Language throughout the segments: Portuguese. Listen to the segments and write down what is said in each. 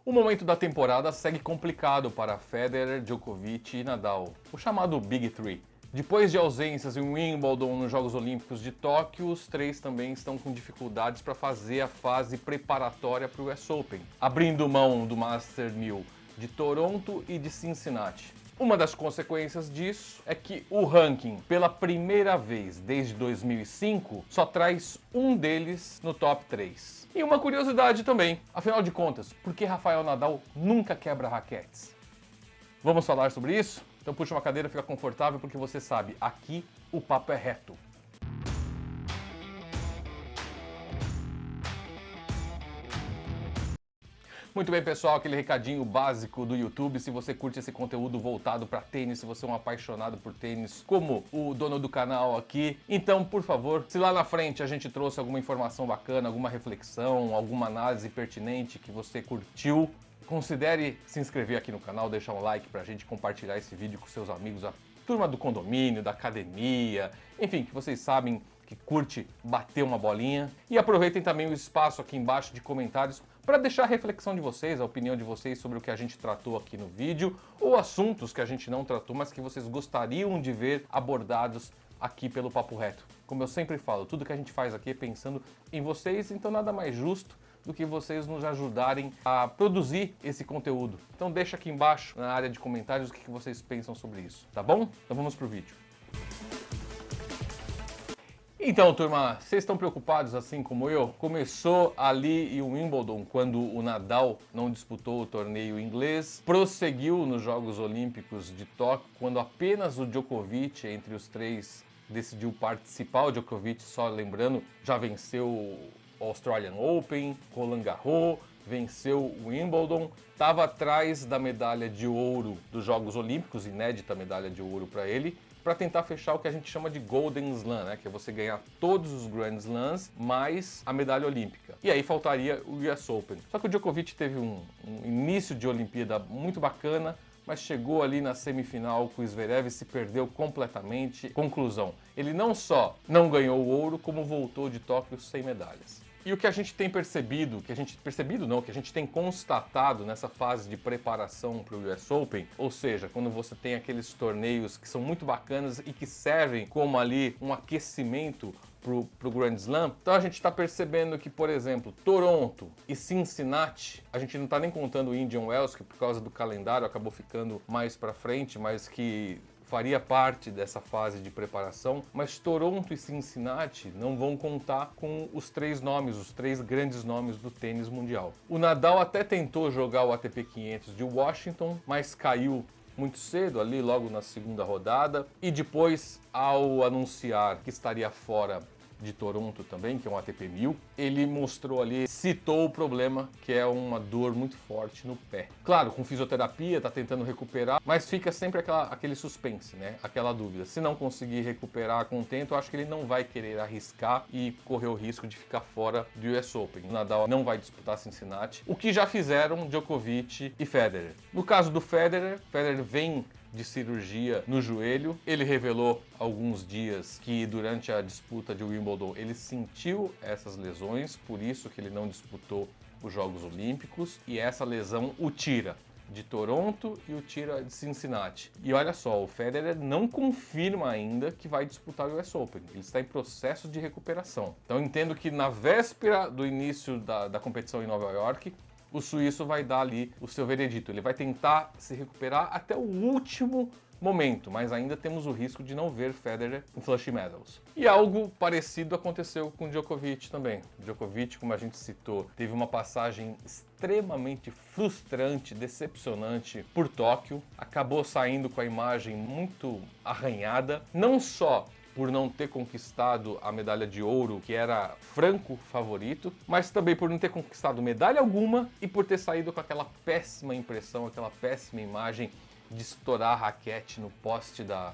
O momento da temporada segue complicado para Federer, Djokovic e Nadal, o chamado Big Three. Depois de ausências em Wimbledon nos Jogos Olímpicos de Tóquio, os três também estão com dificuldades para fazer a fase preparatória para o US Open, abrindo mão do Master 1000 de Toronto e de Cincinnati. Uma das consequências disso é que o ranking, pela primeira vez desde 2005, só traz um deles no top 3. E uma curiosidade também, afinal de contas, por que Rafael Nadal nunca quebra raquetes? Vamos falar sobre isso? Então puxa uma cadeira, fica confortável, porque você sabe, aqui o papo é reto. Muito bem, pessoal, aquele recadinho básico do YouTube. Se você curte esse conteúdo voltado para tênis, se você é um apaixonado por tênis, como o dono do canal aqui, então, por favor, se lá na frente a gente trouxe alguma informação bacana, alguma reflexão, alguma análise pertinente que você curtiu, considere se inscrever aqui no canal, deixar um like pra gente, compartilhar esse vídeo com seus amigos, a turma do condomínio, da academia, enfim, que vocês sabem que curte bater uma bolinha. E aproveitem também o espaço aqui embaixo de comentários para deixar a reflexão de vocês, a opinião de vocês sobre o que a gente tratou aqui no vídeo, ou assuntos que a gente não tratou, mas que vocês gostariam de ver abordados aqui pelo Papo Reto. Como eu sempre falo, tudo que a gente faz aqui é pensando em vocês, então nada mais justo do que vocês nos ajudarem a produzir esse conteúdo. Então deixa aqui embaixo na área de comentários o que vocês pensam sobre isso, tá bom? Então vamos pro vídeo. Então, turma, vocês estão preocupados assim como eu? Começou ali em Wimbledon, quando o Nadal não disputou o torneio inglês, prosseguiu nos Jogos Olímpicos de Tóquio, quando apenas o Djokovic, entre os três, decidiu participar. O Djokovic, só lembrando, já venceu o Australian Open, Roland Garros, venceu o Wimbledon, estava atrás da medalha de ouro dos Jogos Olímpicos, inédita medalha de ouro para ele, para tentar fechar o que a gente chama de Golden Slam, né? Que é você ganhar todos os Grand Slams mais a medalha olímpica. E aí faltaria o US Open. Só que o Djokovic teve um início de Olimpíada muito bacana, mas chegou ali na semifinal com o Zverev e se perdeu completamente. Conclusão, ele não só não ganhou o ouro, como voltou de Tóquio sem medalhas. E o que a gente tem percebido, que a gente tem constatado nessa fase de preparação para o US Open, ou seja, quando você tem aqueles torneios que são muito bacanas e que servem como ali um aquecimento pro Grand Slam, então a gente está percebendo que, por exemplo, Toronto e Cincinnati, a gente não está nem contando o Indian Wells, que por causa do calendário acabou ficando mais para frente, mas que faria parte dessa fase de preparação, mas Toronto e Cincinnati não vão contar com os três grandes nomes do tênis mundial. O Nadal até tentou jogar o ATP 500 de Washington, mas caiu muito cedo, ali logo na segunda rodada, e depois, ao anunciar que estaria fora de Toronto também, que é um ATP 1000, ele mostrou ali, citou o problema, que é uma dor muito forte no pé. Claro, com fisioterapia, tá tentando recuperar, mas fica sempre aquele suspense, né? Aquela dúvida. Se não conseguir recuperar com o tempo, eu acho que ele não vai querer arriscar e correr o risco de ficar fora do US Open. O Nadal não vai disputar Cincinnati, o que já fizeram Djokovic e Federer. No caso do Federer vem de cirurgia no joelho. Ele revelou há alguns dias que durante a disputa de Wimbledon ele sentiu essas lesões, por isso que ele não disputou os Jogos Olímpicos, e essa lesão o tira de Toronto e o tira de Cincinnati. E olha só, o Federer não confirma ainda que vai disputar o US Open, ele está em processo de recuperação. Então entendo que na véspera do início da competição em Nova York, o suíço vai dar ali o seu veredito. Ele vai tentar se recuperar até o último momento, mas ainda temos o risco de não ver Federer em Flushing Meadows. E algo parecido aconteceu com Djokovic também. Djokovic, como a gente citou, teve uma passagem extremamente frustrante, decepcionante por Tóquio. Acabou saindo com a imagem muito arranhada, não só por não ter conquistado a medalha de ouro, que era franco favorito, mas também por não ter conquistado medalha alguma e por ter saído com aquela péssima impressão, aquela péssima imagem de estourar a raquete no poste da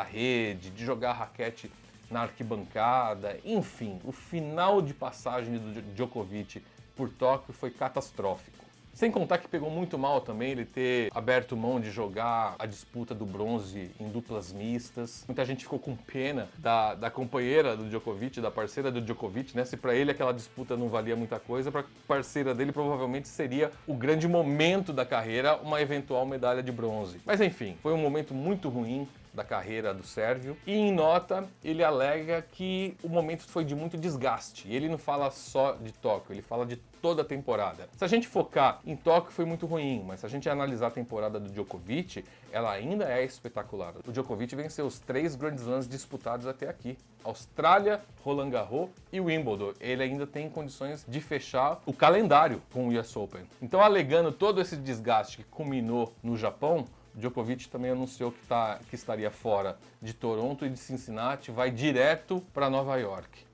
rede, de jogar a raquete na arquibancada, enfim, o final de passagem do Djokovic por Tóquio foi catastrófico. Sem contar que pegou muito mal também ele ter aberto mão de jogar a disputa do bronze em duplas mistas. Muita gente ficou com pena da companheira do Djokovic, da parceira do Djokovic, né? Se pra ele aquela disputa não valia muita coisa, pra parceira dele provavelmente seria o grande momento da carreira, uma eventual medalha de bronze. Mas enfim, foi um momento muito ruim da carreira do sérvio, e em nota ele alega que o momento foi de muito desgaste. E ele não fala só de Tóquio, ele fala de toda a temporada. Se a gente focar em Tóquio foi muito ruim, mas se a gente analisar a temporada do Djokovic, ela ainda é espetacular. O Djokovic venceu os 3 Grand Slams disputados até aqui. Austrália, Roland Garros e Wimbledon. Ele ainda tem condições de fechar o calendário com o US Open. Então, alegando todo esse desgaste que culminou no Japão, Djokovic também anunciou que estaria fora de Toronto e de Cincinnati, vai direto para Nova York.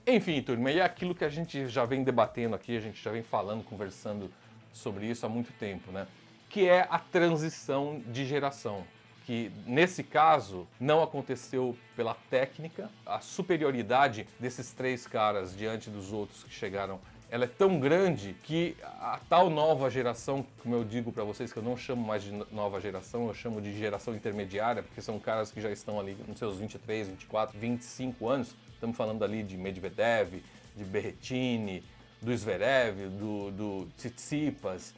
Enfim, turma, e é aquilo que a gente já vem debatendo aqui, a gente já vem falando, conversando sobre isso há muito tempo, né? Que é a transição de geração. Que nesse caso não aconteceu pela técnica, a superioridade desses 3 caras diante dos outros que chegaram, ela é tão grande que a tal nova geração, como eu digo para vocês, que eu não chamo mais de nova geração, eu chamo de geração intermediária, porque são caras que já estão ali nos seus 23, 24, 25 anos. Estamos falando ali de Medvedev, de Berrettini, do Zverev, do Tsitsipas.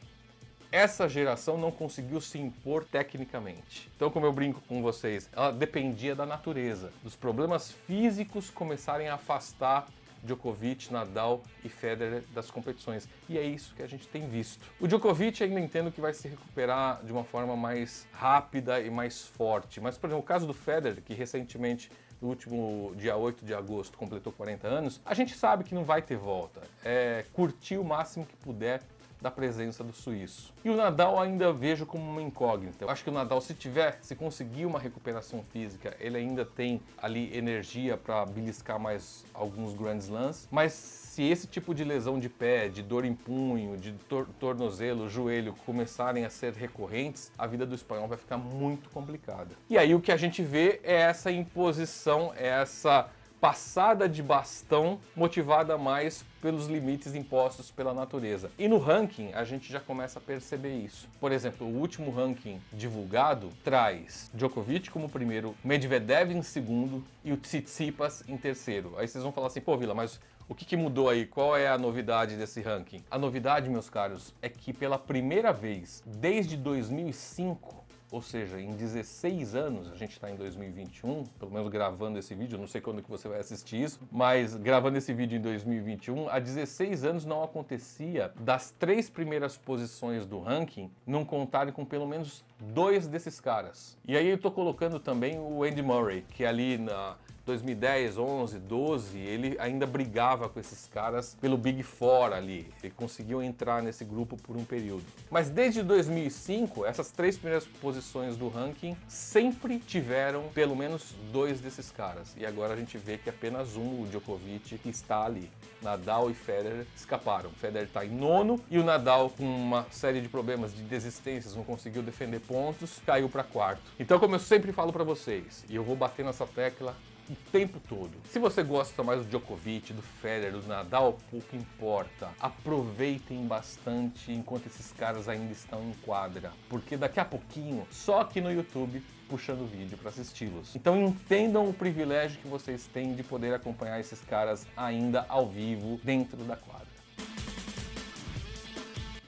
Essa geração não conseguiu se impor tecnicamente. Então, como eu brinco com vocês, ela dependia da natureza, dos problemas físicos começarem a afastar Djokovic, Nadal e Federer das competições. E é isso que a gente tem visto. O Djokovic ainda entendo que vai se recuperar de uma forma mais rápida e mais forte. Mas, por exemplo, o caso do Federer, que recentemente, no último dia 8 de agosto, completou 40 anos, a gente sabe que não vai ter volta. É curtir o máximo que puder da presença do suíço. E o Nadal ainda vejo como uma incógnita. Eu acho que o Nadal, se conseguir uma recuperação física, ele ainda tem ali energia para beliscar mais alguns Grand Slams, mas se esse tipo de lesão de pé, de dor em punho, de tornozelo, joelho começarem a ser recorrentes, a vida do espanhol vai ficar muito complicada. E aí o que a gente vê é essa imposição, é essa passada de bastão motivada mais pelos limites impostos pela natureza. E no ranking a gente já começa a perceber isso. Por exemplo, o último ranking divulgado traz Djokovic como primeiro, Medvedev em segundo e o Tsitsipas em terceiro. Aí vocês vão falar assim, pô Vila, mas o que mudou aí? Qual é a novidade desse ranking? A novidade, meus caros, é que pela primeira vez desde 2005, ou seja, em 16 anos, a gente está em 2021, pelo menos gravando esse vídeo, não sei quando que você vai assistir isso, mas gravando esse vídeo em 2021, há 16 anos não acontecia das 3 primeiras posições do ranking não contarem com pelo menos 2 desses caras. E aí eu tô colocando também o Andy Murray, que ali na 2010, 11, 12, ele ainda brigava com esses caras pelo Big Four ali. Ele conseguiu entrar nesse grupo por um período. Mas desde 2005, essas 3 primeiras posições do ranking sempre tiveram pelo menos 2 desses caras. E agora a gente vê que apenas um, o Djokovic, está ali. Nadal e Federer escaparam. O Federer está em nono e o Nadal, com uma série de problemas de desistências, não conseguiu defender pontos, caiu para quarto. Então, como eu sempre falo para vocês, e eu vou bater nessa tecla o tempo todo. Se você gosta mais do Djokovic, do Federer, do Nadal, pouco importa. Aproveitem bastante enquanto esses caras ainda estão em quadra, porque daqui a pouquinho, só aqui no YouTube, puxando vídeo para assisti-los. Então entendam o privilégio que vocês têm de poder acompanhar esses caras ainda ao vivo dentro da quadra.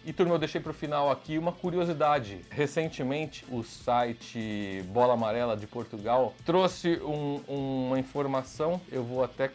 E turma, eu deixei para o final aqui uma curiosidade. Recentemente, o site Bola Amarela de Portugal trouxe uma informação. Eu vou até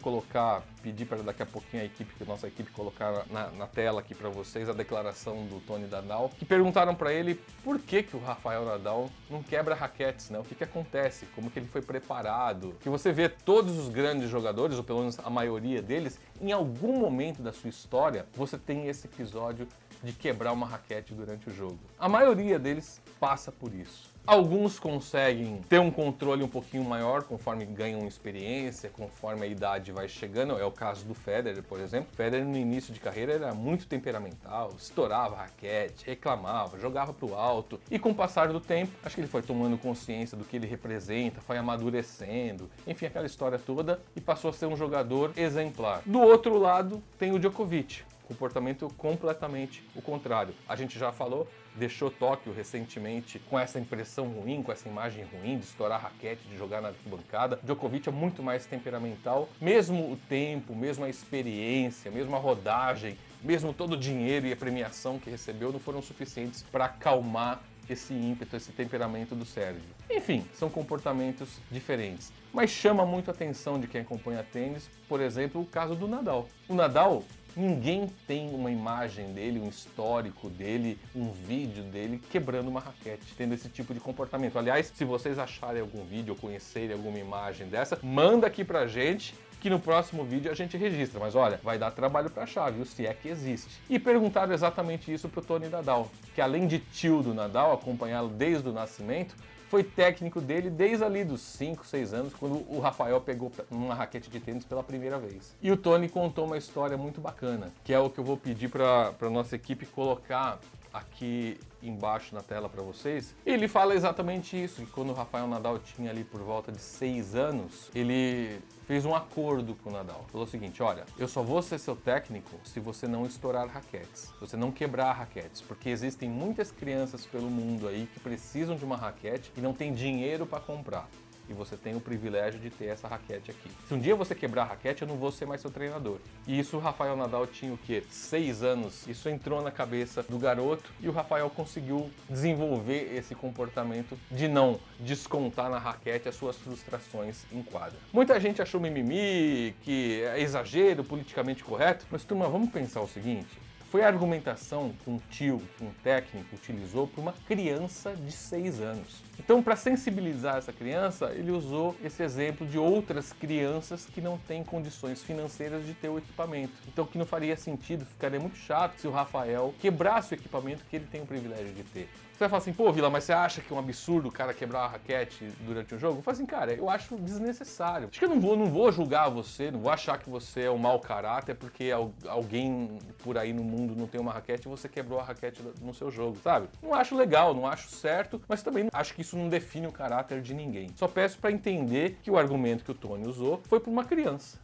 pedir para daqui a pouquinho a nossa equipe colocar na tela aqui para vocês a declaração do Tony Nadal, que perguntaram para ele por que o Rafael Nadal não quebra raquetes, né? O que acontece, como que ele foi preparado. Que você vê todos os grandes jogadores, ou pelo menos a maioria deles, em algum momento da sua história, você tem esse episódio de quebrar uma raquete durante o jogo. A maioria deles passa por isso. Alguns conseguem ter um controle um pouquinho maior conforme ganham experiência, conforme a idade vai chegando. É o caso do Federer, por exemplo. O Federer no início de carreira era muito temperamental, estourava a raquete, reclamava, jogava pro alto. E com o passar do tempo, acho que ele foi tomando consciência do que ele representa, foi amadurecendo, enfim, aquela história toda, e passou a ser um jogador exemplar. Do outro lado, tem o Djokovic. comportamento completamente o contrário. A gente já falou, deixou Tóquio recentemente com essa impressão ruim, com essa imagem ruim de estourar raquete, de jogar na arquibancada. Djokovic é muito mais temperamental, mesmo o tempo, mesmo a experiência, mesmo a rodagem, mesmo todo o dinheiro e a premiação que recebeu não foram suficientes para acalmar esse ímpeto, esse temperamento do Sérgio. Enfim, são comportamentos diferentes. Mas chama muito a atenção de quem acompanha tênis, por exemplo, o caso do Nadal. O Nadal, ninguém tem uma imagem dele, um histórico dele, um vídeo dele quebrando uma raquete, tendo esse tipo de comportamento. Aliás, se vocês acharem algum vídeo ou conhecerem alguma imagem dessa, manda aqui pra gente, que no próximo vídeo a gente registra. Mas olha, vai dar trabalho para achar, viu? Se é que existe. E perguntaram exatamente isso pro Tony Nadal, que além de tio do Nadal, acompanhá-lo desde o nascimento, foi técnico dele desde ali dos 5, 6 anos, quando o Rafael pegou uma raquete de tênis pela primeira vez. E o Tony contou uma história muito bacana, que é o que eu vou pedir para nossa equipe colocar aqui embaixo na tela para vocês. Ele fala exatamente isso, que quando o Rafael Nadal tinha ali por volta de 6 anos, ele fez um acordo com o Nadal. Falou o seguinte: olha, eu só vou ser seu técnico se você não estourar raquetes, se você não quebrar raquetes, porque existem muitas crianças pelo mundo aí que precisam de uma raquete e não tem dinheiro para comprar. E você tem o privilégio de ter essa raquete aqui. Se um dia você quebrar a raquete, eu não vou ser mais seu treinador. E isso o Rafael Nadal tinha o quê? 6 anos. Isso entrou na cabeça do garoto e o Rafael conseguiu desenvolver esse comportamento de não descontar na raquete as suas frustrações em quadra. Muita gente achou mimimi, que é exagero, politicamente correto, mas turma, vamos pensar o seguinte: foi a argumentação que um tio, que um técnico utilizou para uma criança de 6 anos. Então, para sensibilizar essa criança, ele usou esse exemplo de outras crianças que não têm condições financeiras de ter o equipamento. Então, que não faria sentido, ficaria muito chato se o Rafael quebrasse o equipamento que ele tem o privilégio de ter. Você vai falar assim: pô, Vila, mas você acha que é um absurdo o cara quebrar a raquete durante um jogo? Eu falo assim: cara, eu acho desnecessário. Acho que eu não vou julgar você, não vou achar que você é um mau caráter porque alguém por aí no mundo não tem uma raquete e você quebrou a raquete no seu jogo, sabe? Não acho legal, não acho certo, mas também acho que isso não define o caráter de ninguém. Só peço para entender que o argumento que o Tony usou foi para uma criança.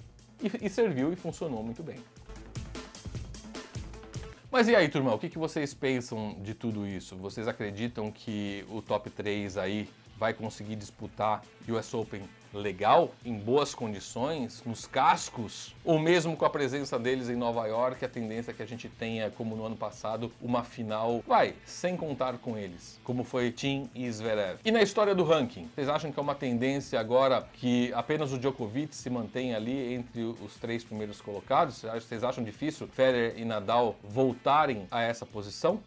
E serviu e funcionou muito bem. Mas e aí, turma, o que vocês pensam de tudo isso? Vocês acreditam que o top 3 aí vai conseguir disputar US Open legal, em boas condições, nos cascos? Ou mesmo com a presença deles em Nova York, a tendência é que a gente tenha, como no ano passado, uma final, sem contar com eles, como foi Thiem e Zverev. E na história do ranking, vocês acham que é uma tendência agora que apenas o Djokovic se mantém ali entre os 3 primeiros colocados? Vocês acham difícil Federer e Nadal voltarem a essa posição?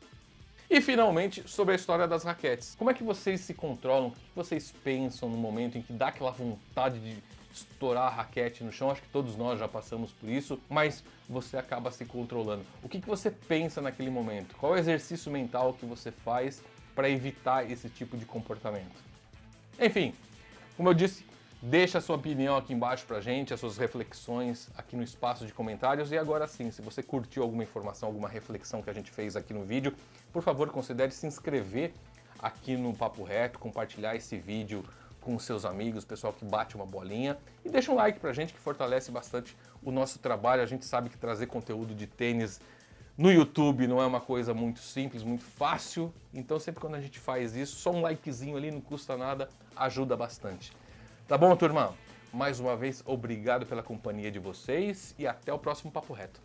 E finalmente, sobre a história das raquetes. Como é que vocês se controlam? O que vocês pensam no momento em que dá aquela vontade de estourar a raquete no chão? Acho que todos nós já passamos por isso, mas você acaba se controlando. O que você pensa naquele momento? Qual é o exercício mental que você faz para evitar esse tipo de comportamento? Enfim, como eu disse, deixa a sua opinião aqui embaixo pra gente, as suas reflexões aqui no espaço de comentários. E agora sim, se você curtiu alguma informação, alguma reflexão que a gente fez aqui no vídeo, por favor, considere se inscrever aqui no Papo Reto, compartilhar esse vídeo com seus amigos, pessoal que bate uma bolinha, e deixa um like pra gente, que fortalece bastante o nosso trabalho. A gente sabe que trazer conteúdo de tênis no YouTube não é uma coisa muito simples, muito fácil, então sempre quando a gente faz isso, só um likezinho ali não custa nada, ajuda bastante. Tá bom, turma? Mais uma vez, obrigado pela companhia de vocês e até o próximo Papo Reto.